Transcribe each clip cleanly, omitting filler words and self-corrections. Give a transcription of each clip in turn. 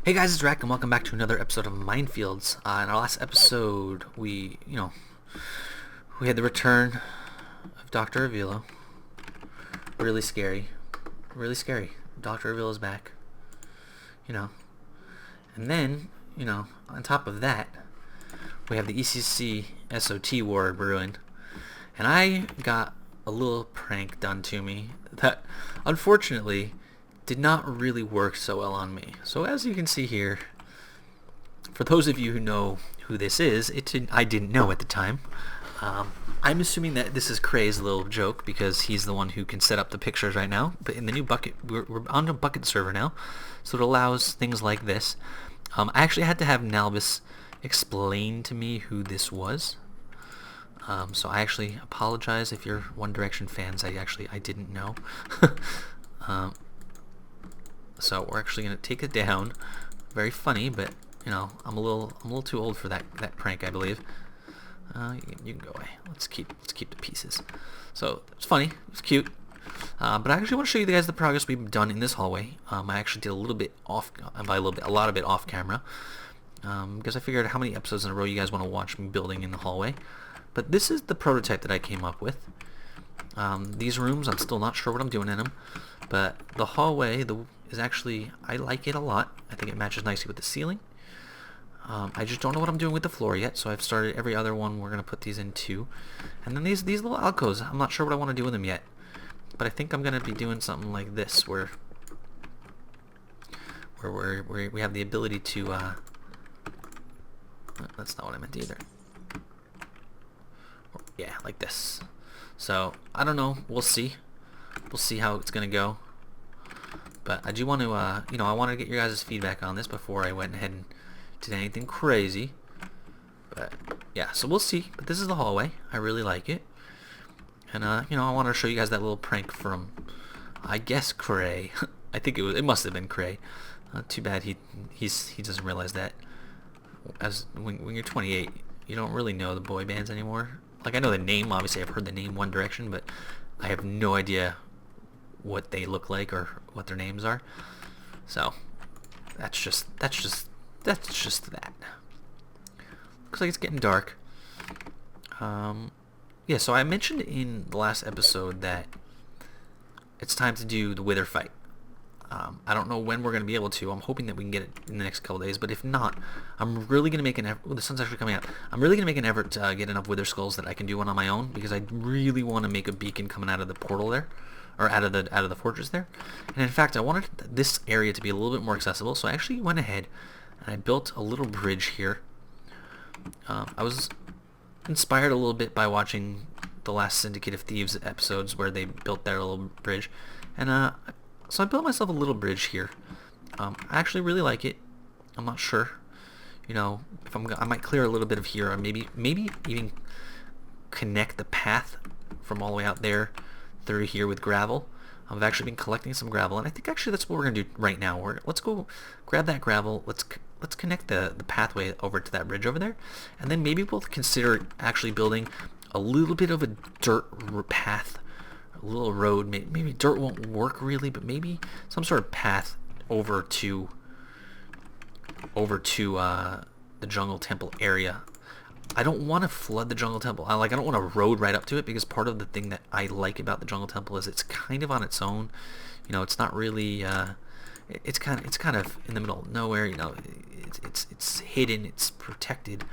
Hey guys, it's Rack and welcome back to another episode of Minefields. In our last episode, we had the return of Dr. Avilo. Really scary. Really scary. Dr. Avilo's back. And then, on top of that, we have the ECC SOT war brewing. And I got a little prank done to me that, unfortunately, did not really work so well on me. So as you can see here, for those of you who know who this is, I didn't know at the time. I'm assuming that this is Cray's little joke because he's the one who can set up the pictures right now. But in the new bucket, we're on a bucket server now, so it allows things like this. I actually had to have Nalbus explain to me who this was. So I actually apologize if you're One Direction fans. I didn't know. So we're actually gonna take it down. Very funny, but I'm a little too old for that prank, I believe. You can go away. Let's keep the pieces. So it's funny, it's cute. But I actually want to show you guys the progress we've done in this hallway. I actually did a little bit off, by a little bit, a lot of it off camera, because I figured how many episodes in a row you guys want to watch me building in the hallway. But this is the prototype that I came up with. These rooms, I'm still not sure what I'm doing in them, but the hallway is actually, I like it a lot. I think it matches nicely with the ceiling. I just don't know what I'm doing with the floor yet, so I've started every other one. We're going to put these in too. And then these little alcoves, I'm not sure what I want to do with them yet, but I think I'm going to be doing something like this, where we have the ability to, that's not what I meant either. Yeah, like this. So, I don't know. We'll see. We'll see how it's going to go. But I do want to, I want to get your guys' feedback on this before I went ahead and did anything crazy. But, yeah, so we'll see. But this is the hallway. I really like it. And, I want to show you guys that little prank from, I guess, Cray. I think it must have been Cray. Too bad he doesn't realize that. As when you're 28, you don't really know the boy bands anymore. Like, I know the name, obviously I've heard the name One Direction, but I have no idea what they look like or what their names are. So that's just that. Looks like it's getting dark. Yeah, so I mentioned in the last episode that it's time to do the Wither fight. I don't know when we're going to be able to. I'm hoping that we can get it in the next couple days, but if not, I'm really going to make an effort. Oh, the sun's actually coming out. I'm really going to make an effort to get enough Wither Skulls that I can do one on my own, because I really want to make a beacon coming out of the portal there, or out of the fortress there. And in fact, I wanted this area to be a little bit more accessible, so I actually went ahead and I built a little bridge here. I was inspired a little bit by watching the last Syndicate of Thieves episodes where they built their little bridge, and so I built myself a little bridge here. I actually really like it. I'm not sure, if I might clear a little bit of here, or maybe even connect the path from all the way out there through here with gravel. I've actually been collecting some gravel, and I think actually that's what we're gonna do right now. Let's go grab that gravel. Let's connect the pathway over to that bridge over there, and then maybe we'll consider actually building a little bit of a dirt path. A little road, maybe dirt won't work really, but maybe some sort of path over to the Jungle Temple area. I don't want to flood the Jungle Temple. I don't want to road right up to it, because part of the thing that I like about the Jungle Temple is it's kind of on its own. It's not really. It's kind of in the middle of nowhere. It's hidden. It's protected.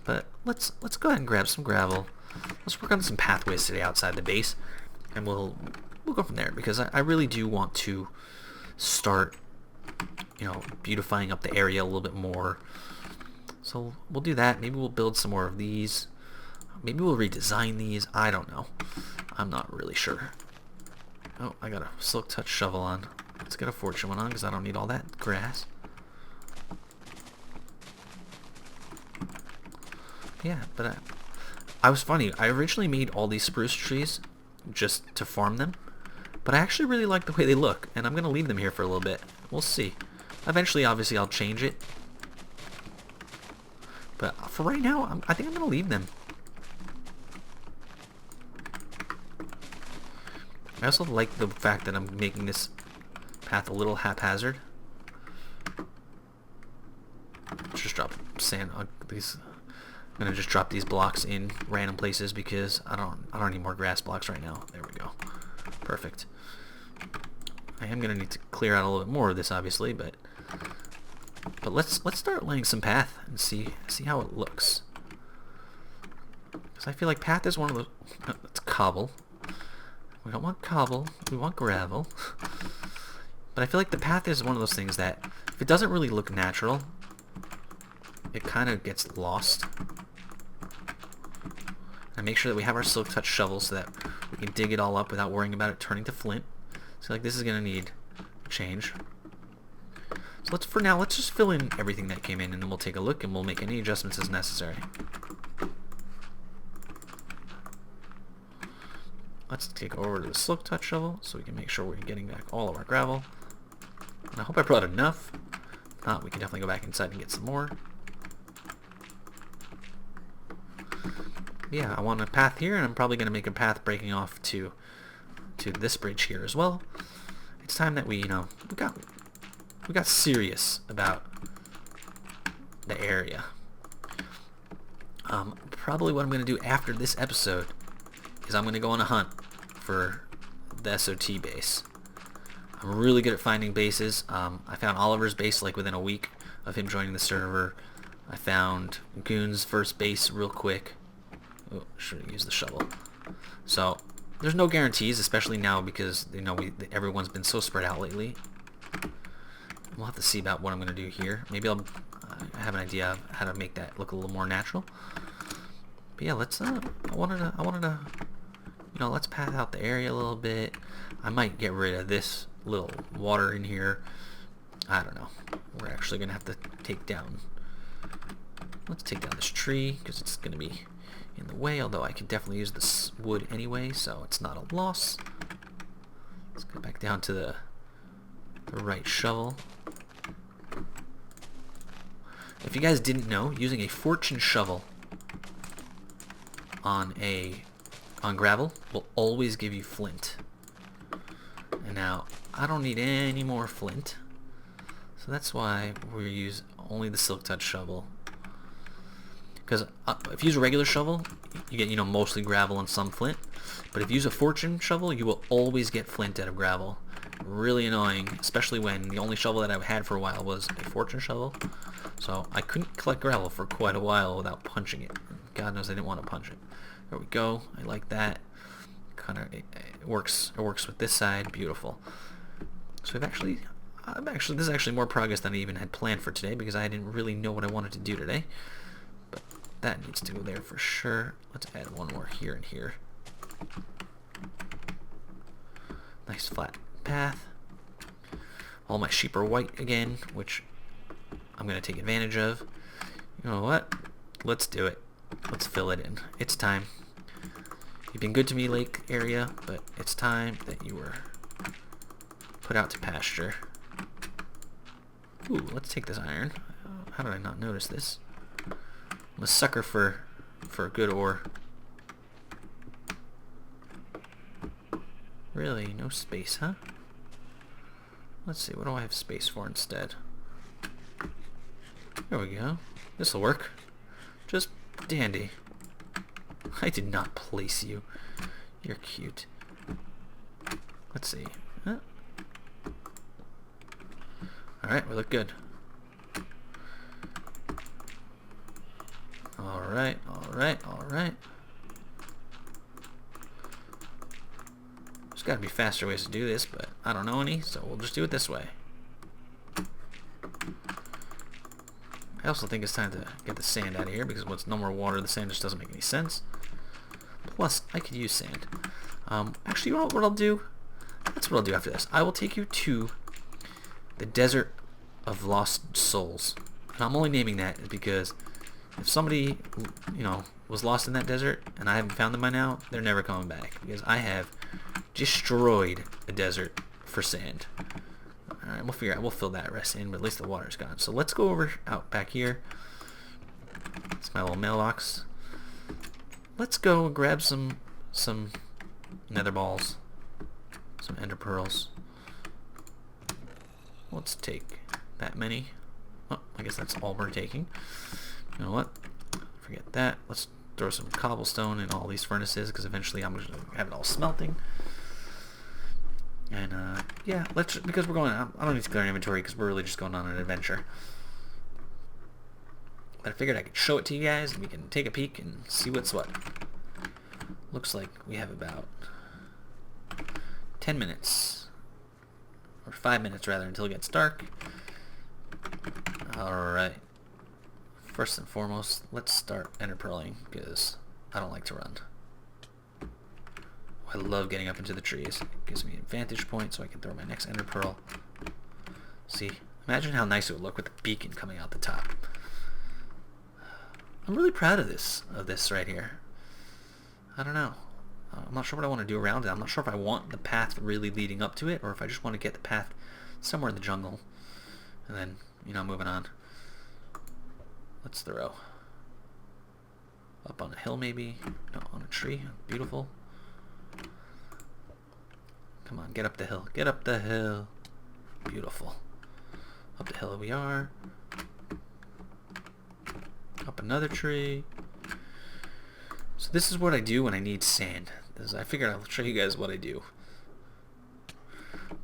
But let's go ahead and grab some gravel. Let's work on some pathways today outside the base. And we'll go from there, because I really do want to start, beautifying up the area a little bit more. So we'll do that. Maybe we'll build some more of these. Maybe we'll redesign these. I don't know. I'm not really sure. Oh, I got a Silk Touch shovel on. Let's get a Fortune one on, because I don't need all that grass. Yeah, but I was funny. I originally made all these spruce trees just to farm them, but I actually really like the way they look, and I'm going to leave them here for a little bit. We'll see. Eventually, obviously, I'll change it, but for right now, I think I'm going to leave them. I also like the fact that I'm making this path a little haphazard. let's just drop sand on these. I'm gonna just drop these blocks in random places because I don't need more grass blocks right now. There we go. Perfect. I am gonna need to clear out a little bit more of this, obviously, but let's start laying some path and see how it looks. Because I feel like path is one of those. It's cobble. We don't want cobble. We want gravel. But I feel like the path is one of those things that if it doesn't really look natural, it kind of gets lost. And make sure that we have our silk touch shovels so that we can dig it all up without worrying about it turning to flint. So like this is gonna need change. So for now, let's just fill in everything that came in, and then we'll take a look and we'll make any adjustments as necessary. Let's take over to the silk touch shovel so we can make sure we're getting back all of our gravel. And I hope I brought enough. If not, we can definitely go back inside and get some more. Yeah, I want a path here, and I'm probably going to make a path breaking off to this bridge here as well. It's time that we got serious about the area. Probably what I'm going to do after this episode is I'm going to go on a hunt for the SOT base. I'm really good at finding bases. I found Oliver's base like within a week of him joining the server. I found Goon's first base real quick. Oh, should have used the shovel. So there's no guarantees, especially now because everyone's been so spread out lately. We'll have to see about what I'm going to do here. Maybe I have an idea of how to make that look a little more natural. But yeah, let's. I wanted to, let's path out the area a little bit. I might get rid of this little water in here. I don't know. We're actually gonna have to take down. Let's take down this tree because it's gonna be in the way. Although I can definitely use this wood anyway, so it's not a loss. Let's go back down to the right shovel. If you guys didn't know, using a fortune shovel on gravel will always give you flint. And now I don't need any more flint, so that's why we use only the silk touch shovel. Because if you use a regular shovel, you get mostly gravel and some flint. But if you use a fortune shovel, you will always get flint out of gravel. Really annoying, especially when the only shovel that I've had for a while was a fortune shovel. So I couldn't collect gravel for quite a while without punching it. God knows I didn't want to punch it. There we go. I like that. It works. It works with this side. Beautiful. So this is actually more progress than I even had planned for today because I didn't really know what I wanted to do today. But that needs to go there for sure. Let's add one more here and here. Nice flat path. All my sheep are white again, which I'm going to take advantage of. You know what? Let's do it. Let's fill it in. It's time. You've been good to me, lake area, but it's time that you were put out to pasture. Ooh, let's take this iron. How did I not notice this? I'm a sucker for good ore. Really? No space, huh? Let's see, what do I have space for instead? There we go. This'll work. Just dandy. I did not place you. You're cute. Let's see. Huh? Alright, we look good. Alright, alright, alright. There's got to be faster ways to do this, but I don't know any, so we'll just do it this way. I also think it's time to get the sand out of here because once no more water, the sand just doesn't make any sense. Plus, I could use sand. Actually, you know what I'll do? That's what I'll do after this. I will take you to the Desert of Lost Souls. And I'm only naming that because if somebody, was lost in that desert and I haven't found them by now, they're never coming back because I have destroyed a desert for sand. Alright, we'll figure out. We'll fill that rest in, but at least the water's gone. So let's go over out back here. It's my little mailbox. Let's go grab some nether balls, some ender pearls. Let's take that many. Oh, I guess that's all we're taking. You know what? Forget that. Let's throw some cobblestone in all these furnaces, because eventually I'm going to have it all smelting. And yeah, because we're going. I don't need to clear inventory because we're really just going on an adventure. But I figured I could show it to you guys, and we can take a peek and see what's what. Looks like we have about 10 minutes, or 5 minutes rather, until it gets dark. Alright. First and foremost, let's start ender pearling, because I don't like to run. I love getting up into the trees. It gives me a vantage point so I can throw my next ender pearl. See? Imagine how nice it would look with the beacon coming out the top. I'm really proud of this right here. I don't know. I'm not sure what I want to do around it. I'm not sure if I want the path really leading up to it, or if I just want to get the path somewhere in the jungle and then, you know, moving on. Let's throw up on a hill, maybe. No, on a tree. Beautiful. Come on, get up the hill. Get up the hill. Beautiful. Up the hill we are. Up another tree. So this is what I do when I need sand. I figured I'll show you guys what I do.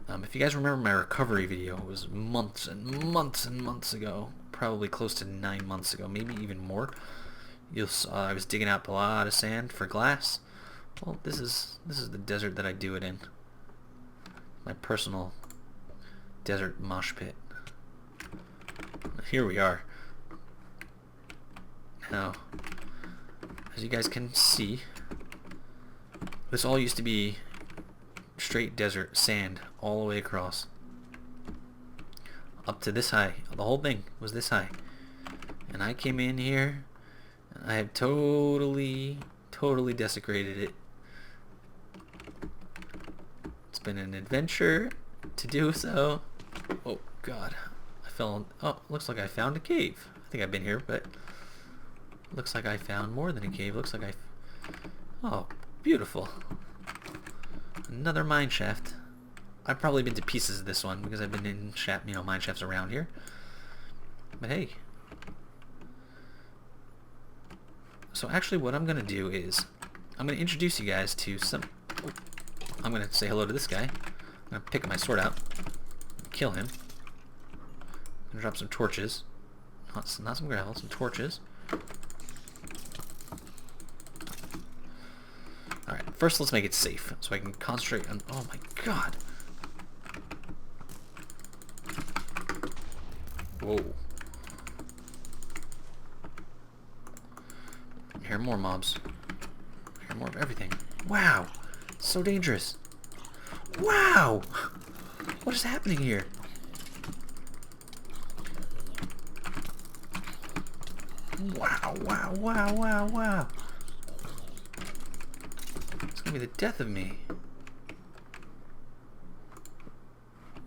If you guys remember my recovery video, it was months and months and months ago. Probably close to 9 months ago, maybe even more. You'll saw I was digging out a lot of sand for glass. Well, this is the desert that I do it in. My personal desert mosh pit. Here we are. Now, as you guys can see, this all used to be straight desert sand all the way across. Up to this high. The whole thing was this high. And I came in here and I have totally desecrated it. It's been an adventure to do so. Oh god. I fell. Oh, looks like I found a cave. I think I've been here, but looks like I found more than a cave. Looks like oh, beautiful. Another mine shaft. I've probably been to pieces of this one because I've been in mine shafts around here. But hey. So actually what I'm going to do is I'm going to introduce you guys to some... Oh, I'm going to say hello to this guy. I'm going to pick my sword out. Kill him. I'm going to drop some torches. Not some gravel, some torches. Alright, first let's make it safe so I can concentrate on... Oh my god! Whoa. I hear more mobs. I hear more of everything. Wow! So dangerous. Wow! What is happening here? Wow, wow, wow, wow, wow. It's gonna be the death of me.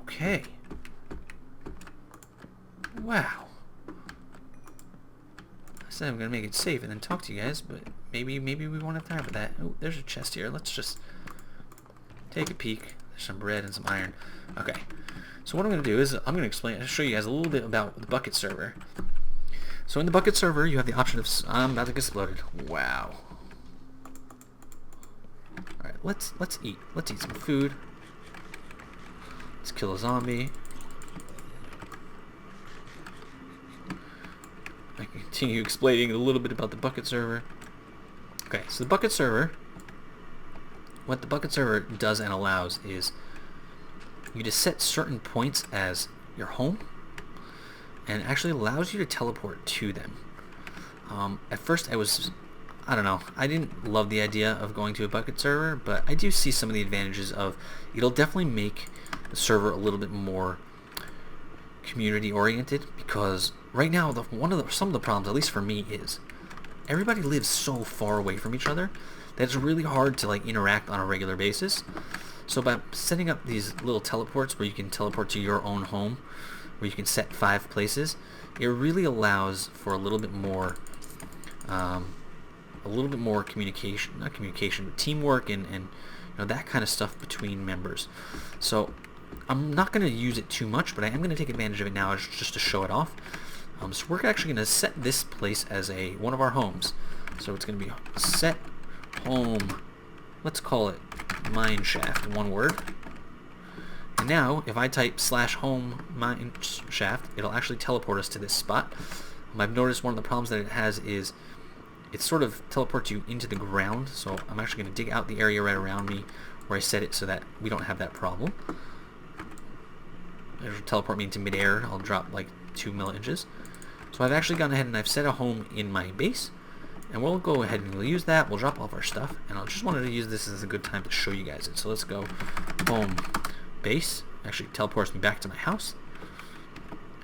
Okay. Wow. I said I'm gonna make it safe and then talk to you guys, but maybe we won't have time for that. Oh, there's a chest here. Let's just take a peek. There's some bread and some iron. Okay. So what I'm gonna do is I'm gonna show you guys a little bit about the bucket server. So in the bucket server, you have the option of... I'm about to get exploded. Wow. Alright, let's eat. Let's eat some food. Let's kill a zombie. I can continue explaining a little bit about the bucket server. Okay, so the bucket server... What the bucket server does and allows is... You just set certain points as your home. And it actually allows you to teleport to them. At first I don't know, I didn't love the idea of going to a bucket server, but I do see some of the advantages of, it'll definitely make the server a little bit more community oriented, because right now some of the problems, at least for me, is everybody lives so far away from each other that it's really hard to like interact on a regular basis. So by setting up these little teleports where you can teleport to your own home, where you can set 5 places, it really allows for a little bit more communication, not communication, but teamwork and you know, that kind of stuff between members. So I'm not going to use it too much, but I am going to take advantage of it now just to show it off. So we're actually going to set this place as one of our homes. So it's going to be set home, let's call it mine shaft, one word. And now, if I type /home mine shaft, it'll actually teleport us to this spot. I've noticed one of the problems that it has is it sort of teleports you into the ground, so I'm actually going to dig out the area right around me where I set it so that we don't have that problem. It'll teleport me into midair. I'll drop like 2 inches. So I've actually gone ahead and I've set a home in my base, and we'll go ahead and we'll use that. We'll drop all of our stuff, and I just wanted to use this as a good time to show you guys it. So let's go home base. Actually teleports me back to my house.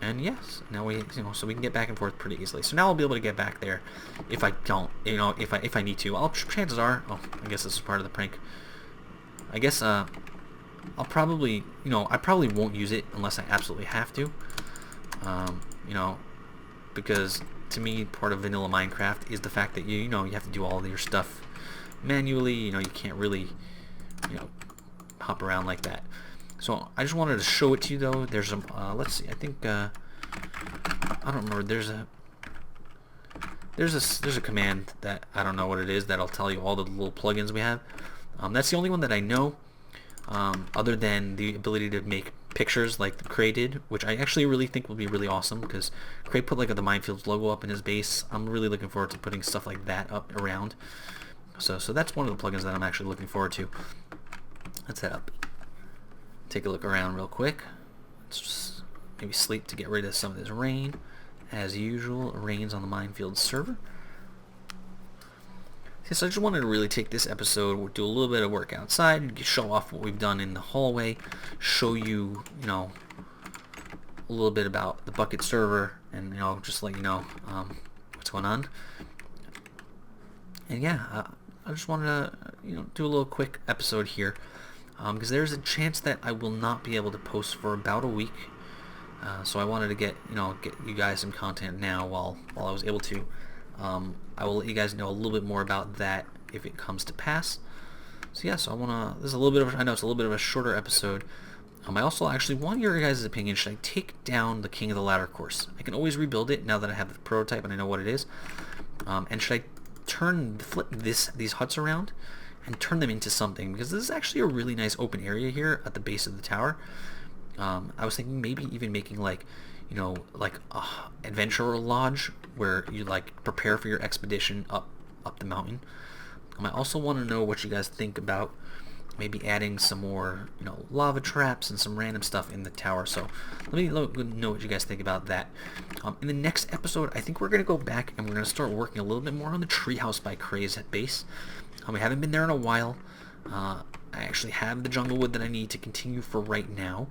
And yes, now so we can get back and forth pretty easily. So now I'll be able to get back there. If I don't, if I need to, chances are, I guess this is part of the prank. I guess I'll probably, I probably won't use it unless I absolutely have to. Because to me, part of vanilla Minecraft is the fact that you have to do all of your stuff manually. You can't really, hop around like that. So I just wanted to show it to you though. There's a let's see. I think I don't remember. There's a command that I don't know what it is that'll tell you all the little plugins we have. That's the only one that I know, other than the ability to make pictures like Cray did, which I actually really think will be really awesome because Cray put like the Minefields logo up in his base. I'm really looking forward to putting stuff like that up around. So that's one of the plugins that I'm actually looking forward to. Let's head up. Take a look around real quick. Let's just maybe sleep to get rid of some of this rain. As usual, it rains on the Minefields server. So I just wanted to really take this episode, do a little bit of work outside, show off what we've done in the hallway, show you, a little bit about the Bucket server, and just let you know what's going on. And yeah, I just wanted to do a little quick episode here. Because there's a chance that I will not be able to post for about a week, so I wanted to get you guys some content now while I was able to. I will let you guys know a little bit more about that if it comes to pass. So yeah, so this is a little bit of, I know it's a little bit of a shorter episode. I also actually want your guys' opinion. Should I take down the King of the Ladder course? I can always rebuild it now that I have the prototype and I know what it is. And should I flip these huts around and turn them into something, because this is actually a really nice open area here at the base of the tower. I was thinking maybe even making like a adventurer lodge where you prepare for your expedition up the mountain. I also want to know what you guys think about maybe adding some more lava traps and some random stuff in the tower. So let me know what you guys think about that. In the next episode, I think we're going to go back and we're going to start working a little bit more on the treehouse by Cray's base. We haven't been there in a while. I actually have the jungle wood that I need to continue for right now.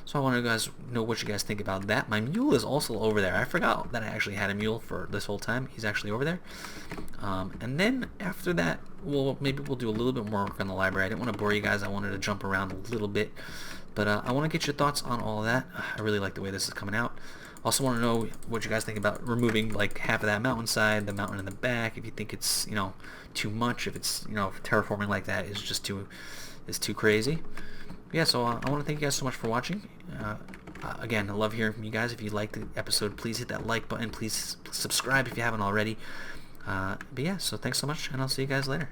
So I want to guys know what you guys think about that. My mule is also over there. I forgot that I actually had a mule for this whole time. He's actually over there. And then after that, maybe we'll do a little bit more work on the library. I didn't want to bore you guys. I wanted to jump around a little bit. But I want to get your thoughts on all of that. I really like the way this is coming out. Also want to know what you guys think about removing half of that mountainside, the mountain in the back. If you think it's too much, if it's terraforming like that is just too crazy. Yeah, so I want to thank you guys so much for watching. Again, I love hearing from you guys. If you liked the episode, please hit that like button. Please subscribe if you haven't already. But yeah, so thanks so much, and I'll see you guys later.